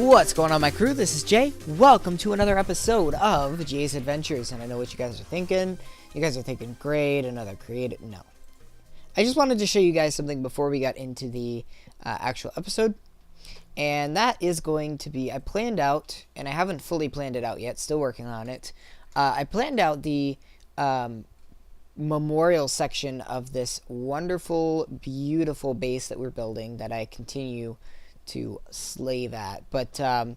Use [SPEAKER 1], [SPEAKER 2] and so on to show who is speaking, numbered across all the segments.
[SPEAKER 1] What's going on, my crew? This is Jay. Welcome to another episode of Jay's Adventures. And I know what you guys are thinking. You guys are thinking, great, another creative. No. I just wanted to show you guys something before we got into the actual episode. And that is going to be, I planned out, and I haven't fully planned it out yet, still working on it. I planned out the memorial section of this wonderful, beautiful base that we're building that I continue to slave at, but I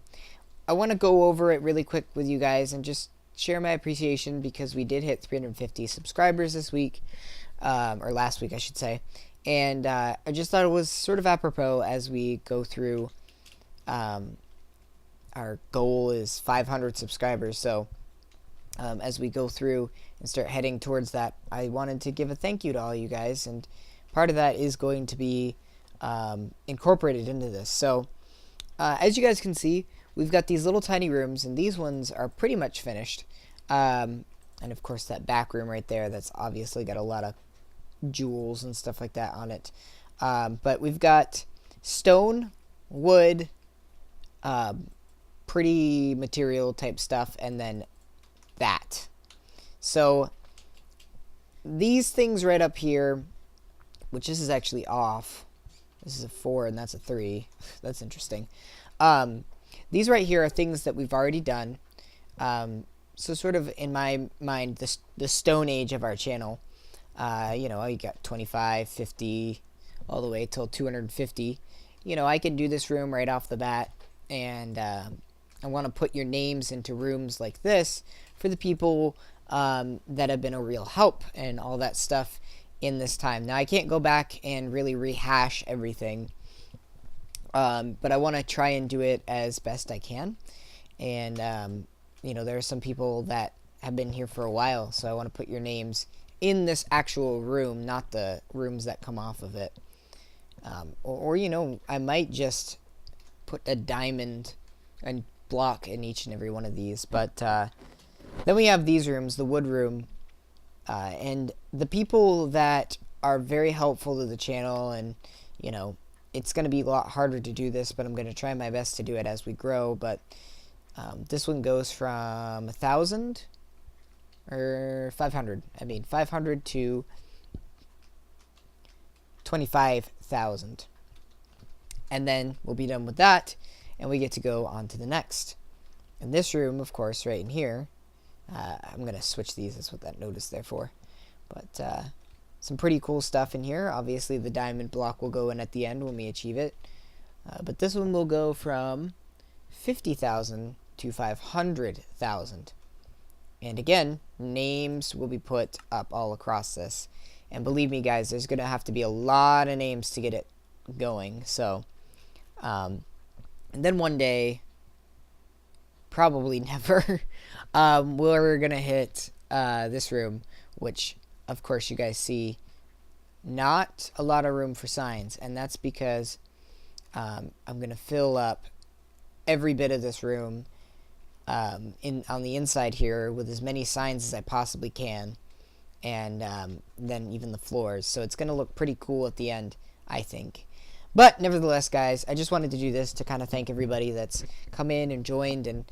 [SPEAKER 1] want to go over it really quick with you guys and just share my appreciation because we did hit 350 subscribers this week, or last week I should say, and I just thought it was sort of apropos as we go through. Our goal is 500 subscribers, so as we go through and start heading towards that, I wanted to give a thank you to all you guys, and part of that is going to be incorporated into this. So as you guys can see, we've got these little tiny rooms, and these ones are pretty much finished, and of course that back room right there, that's obviously got a lot of jewels and stuff like that on it, but we've got stone, wood, pretty material type stuff, and then that. So these things right up here, which this is actually off. This is a 4 and that's a 3. That's interesting. These right here are things that we've already done. So sort of in my mind, the stone age of our channel. You know, you got 25, 50, all the way till 250. You know, I can do this room right off the bat. And I want to put your names into rooms like this for the people that have been a real help and all that stuff in this time. Now I can't go back and really rehash everything, but I want to try and do it as best I can. And you know, there are some people that have been here for a while, so I want to put your names in this actual room, not the rooms that come off of it. Or you know, I might just put a diamond and block in each and every one of these. But then we have these rooms, the wood room. And the people that are very helpful to the channel, and you know, it's going to be a lot harder to do this, but I'm going to try my best to do it as we grow. But this one goes from 1,000 or 500. I mean 500 to 25,000, and then we'll be done with that, and we get to go on to the next. And this room, of course, right in here. I'm going to switch these. That's what that note is there for. But some pretty cool stuff in here. Obviously, the diamond block will go in at the end when we achieve it. But this one will go from 50,000 to 500,000. And again, names will be put up all across this. And believe me, guys, there's going to have to be a lot of names to get it going. So, and then one day, probably never, we're gonna hit this room, which of course you guys see not a lot of room for signs, and that's because I'm gonna fill up every bit of this room on the inside here with as many signs as I possibly can, and then even the floors, so it's gonna look pretty cool at the end, I think. But nevertheless, guys, I just wanted to do this to kind of thank everybody that's come in and joined. And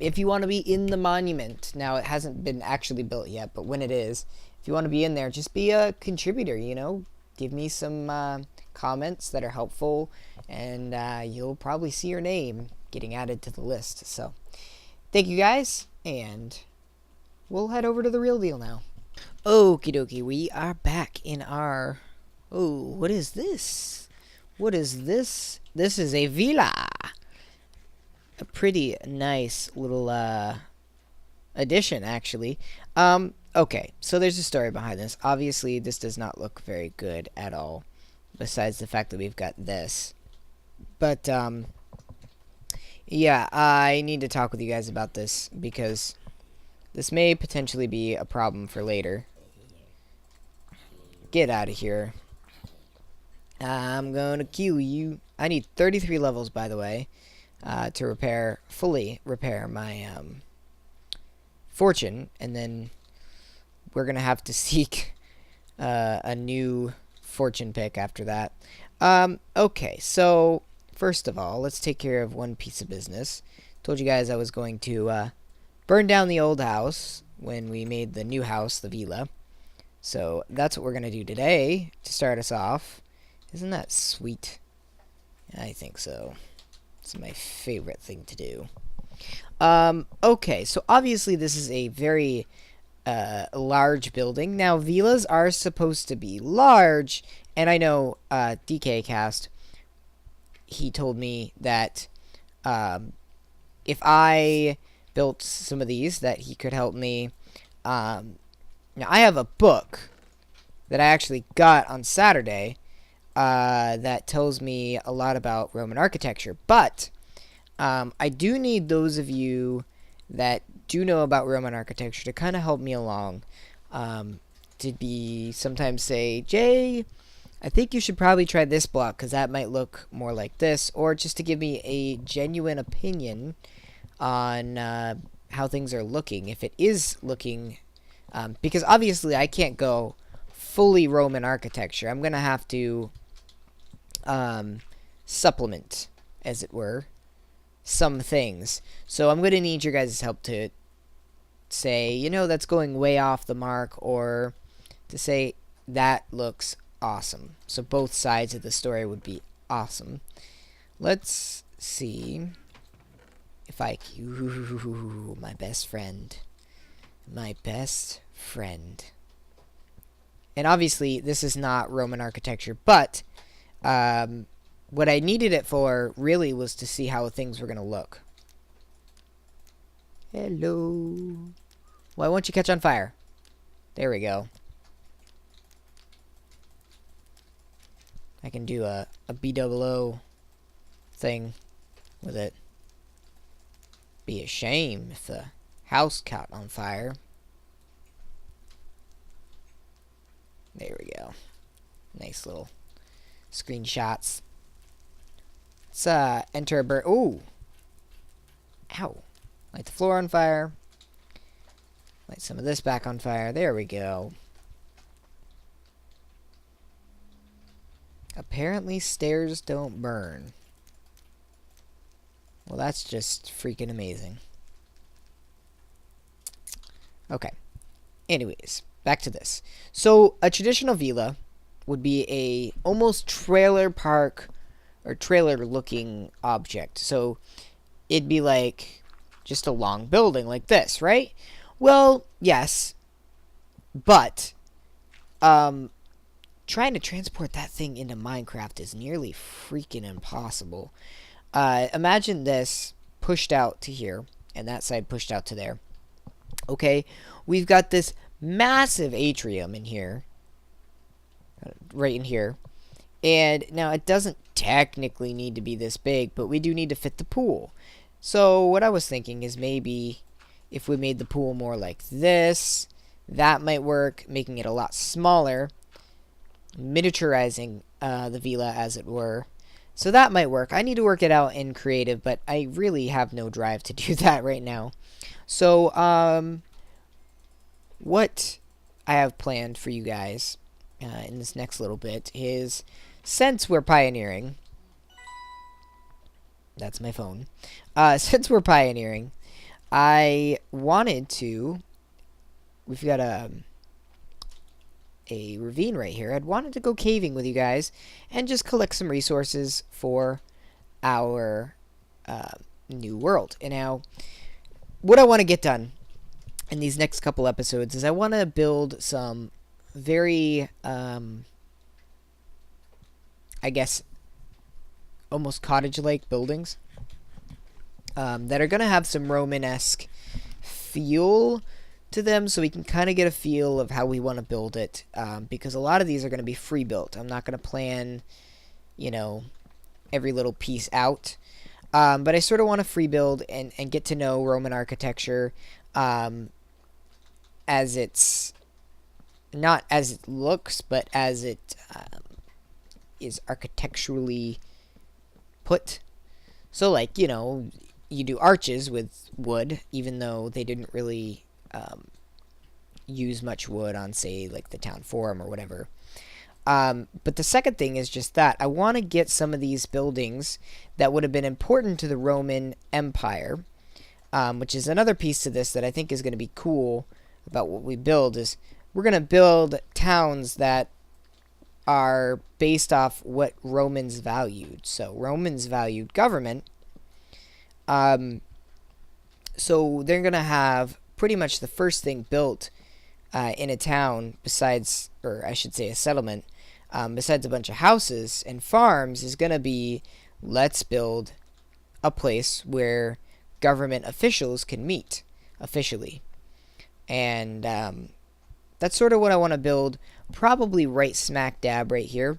[SPEAKER 1] if you want to be in the monument, now it hasn't been actually built yet, but when it is, if you want to be in there, just be a contributor, you know. Give me some comments that are helpful, and you'll probably see your name getting added to the list. So thank you, guys, and we'll head over to the real deal now. Okie dokie, we are back in our... Oh, what is this? What is this? This is a villa. A pretty nice little addition, actually. Okay, so there's a story behind this. Obviously, this does not look very good at all, besides the fact that we've got this. But, yeah, I need to talk with you guys about this, because this may potentially be a problem for later. Get out of here. I'm gonna kill you. I need 33 levels, by the way, to fully repair my fortune, and then we're gonna have to seek a new fortune pick after that. Okay, so first of all, let's take care of one piece of business. Told you guys I was going to burn down the old house when we made the new house, the villa. So that's what we're going to do today to start us off. Isn't that sweet? I think so. It's my favorite thing to do. Okay, so obviously this is a very large building. Now, villas are supposed to be large, and I know DK Cast, he told me that if I built some of these, that he could help me. Now, I have a book that I actually got on Saturday that tells me a lot about Roman architecture, but I do need those of you that do know about Roman architecture to kind of help me along. To be sometimes say, Jay, I think you should probably try this block because that might look more like this, or just to give me a genuine opinion on how things are looking, if it is looking, because obviously I can't go fully Roman architecture. I'm gonna have to supplement, as it were, some things. So I'm gonna need your guys' help to say, you know, that's going way off the mark, or to say that looks awesome. So both sides of the story would be awesome. Let's see if I... Ooh, my best friend. My best friend. And obviously, this is not Roman architecture, but what I needed it for, really, was to see how things were going to look. Hello. Why won't you catch on fire? There we go. I can do a BOO thing with it. Be a shame if the house caught on fire. There we go. Nice little screenshots. Let's enter a bird. Ooh. Ow. Light the floor on fire. Light some of this back on fire. There we go. Apparently stairs don't burn. Well, that's just freaking amazing. Okay. Anyways, back to this. So, a traditional villa would be a almost trailer park or trailer looking object. So, it'd be like just a long building like this, right? Well, yes. But trying to transport that thing into Minecraft is nearly freaking impossible. Imagine this pushed out to here, and that side pushed out to there. Okay, we've got this massive atrium in here, right in here, and now it doesn't technically need to be this big, but we do need to fit the pool. So what I was thinking is maybe if we made the pool more like this, that might work, making it a lot smaller, miniaturizing the villa, as it were. So that might work. I need to work it out in creative, but I really have no drive to do that right now. So, what I have planned for you guys in this next little bit is, since we're pioneering, that's my phone, since we're pioneering, I wanted to, we've got a ravine right here. I'd wanted to go caving with you guys and just collect some resources for our new world. And now, what I want to get done in these next couple episodes is I want to build some very, I guess, almost cottage-like buildings that are going to have some Romanesque feel to them, so we can kind of get a feel of how we want to build it, because a lot of these are going to be free built. I'm not going to plan, you know, every little piece out, but I sort of want to free build and get to know Roman architecture as it's, not as it looks, but as it is architecturally put. So, like, you know, you do arches with wood, even though they didn't really use much wood on, say, like the town forum or whatever. But the second thing is just that I want to get some of these buildings that would have been important to the Roman Empire, which is another piece to this that I think is going to be cool about what we build. Is we're going to build towns that are based off what Romans valued. So Romans valued government. So they're going to have pretty much the first thing built in a town, besides, or I should say a settlement, besides a bunch of houses and farms, is going to be, let's build a place where government officials can meet officially. And that's sort of what I want to build, probably right smack dab right here,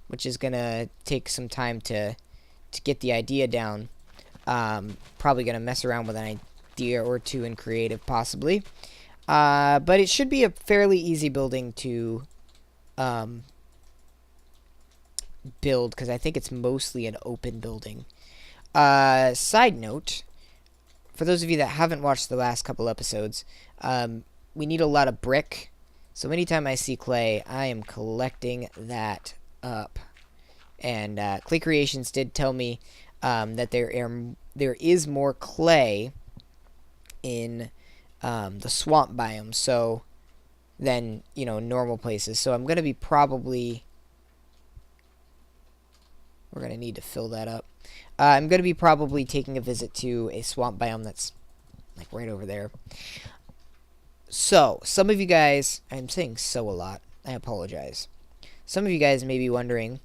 [SPEAKER 1] which is going to take some time to get the idea down. Probably going to mess around with an idea or two in creative, possibly. But it should be a fairly easy building to build, because I think it's mostly an open building. Side note, for those of you that haven't watched the last couple episodes, we need a lot of brick. So anytime I see clay, I am collecting that up. And Clay Creations did tell me that there is more clay in the swamp biome, so than normal places. So I'm gonna be probably, we're gonna need to fill that up. I'm gonna be probably taking a visit to a swamp biome that's like right over there. So some of you guys, I'm saying so a lot, I apologize. Some of you guys may be wondering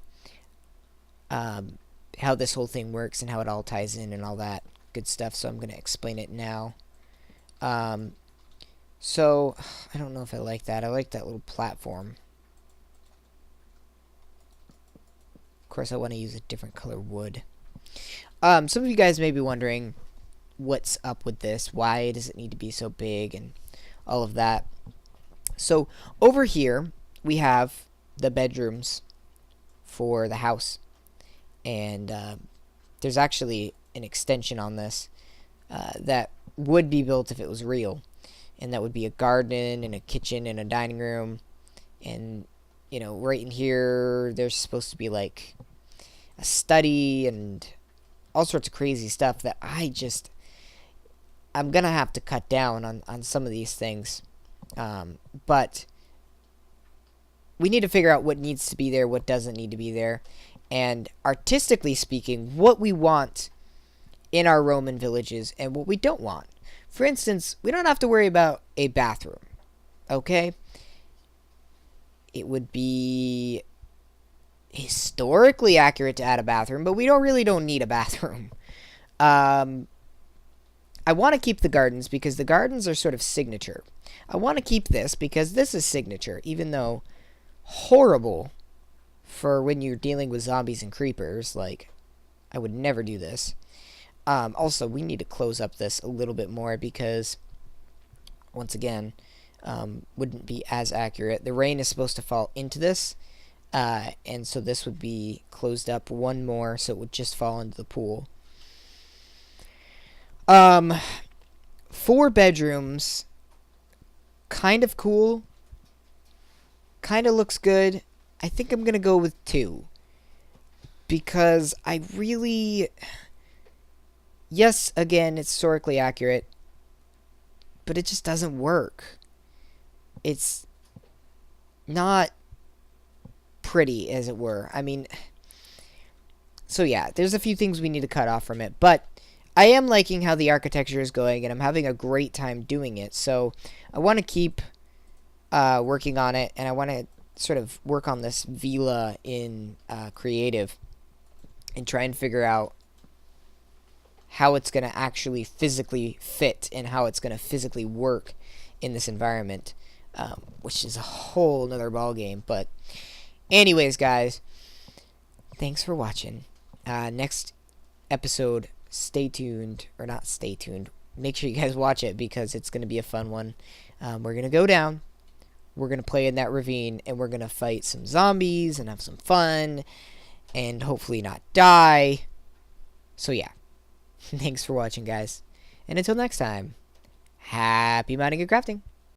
[SPEAKER 1] how this whole thing works and how it all ties in and all that good stuff, so I'm going to explain it now. So I don't know if I like that. I like that little platform. Of course, I want to use a different color wood. Some of you guys may be wondering what's up with this. Why does it need to be so big and all of that? So over here we have the bedrooms for the house, and there's actually an extension on this that would be built if it was real, and that would be a garden and a kitchen and a dining room, and right in here there's supposed to be like a study and all sorts of crazy stuff that I'm gonna have to cut down on some of these things, but we need to figure out what needs to be there, what doesn't need to be there, and artistically speaking, what we want in our Roman villages and what we don't want. For instance, we don't have to worry about a bathroom, okay? It would be historically accurate to add a bathroom, but we really don't need a bathroom. I want to keep the gardens because the gardens are sort of signature. I want to keep this because this is signature, even though horrible for when you're dealing with zombies and creepers. Like, I would never do this. Also, we need to close up this a little bit more because, once again, wouldn't be as accurate. The rain is supposed to fall into this, and so this would be closed up one more, so it would just fall into the pool. 4 bedrooms, kind of cool, kind of looks good. I think I'm gonna go with 2 because I really, yes, again, it's historically accurate, but it just doesn't work. It's not pretty, as it were. I mean, so yeah, there's a few things we need to cut off from it, but I am liking how the architecture is going, and I'm having a great time doing it. So I want to keep working on it, and I want to sort of work on this villa in creative and try and figure out how it's going to actually physically fit and how it's going to physically work in this environment, which is a whole nother ball game. But anyways, guys, thanks for watching. Next episode, stay tuned, or not stay tuned, make sure you guys watch it because it's going to be a fun one. We're going to go down, we're going to play in that ravine, and we're going to fight some zombies and have some fun and hopefully not die. So yeah, thanks for watching, guys, and until next time, happy mining and crafting.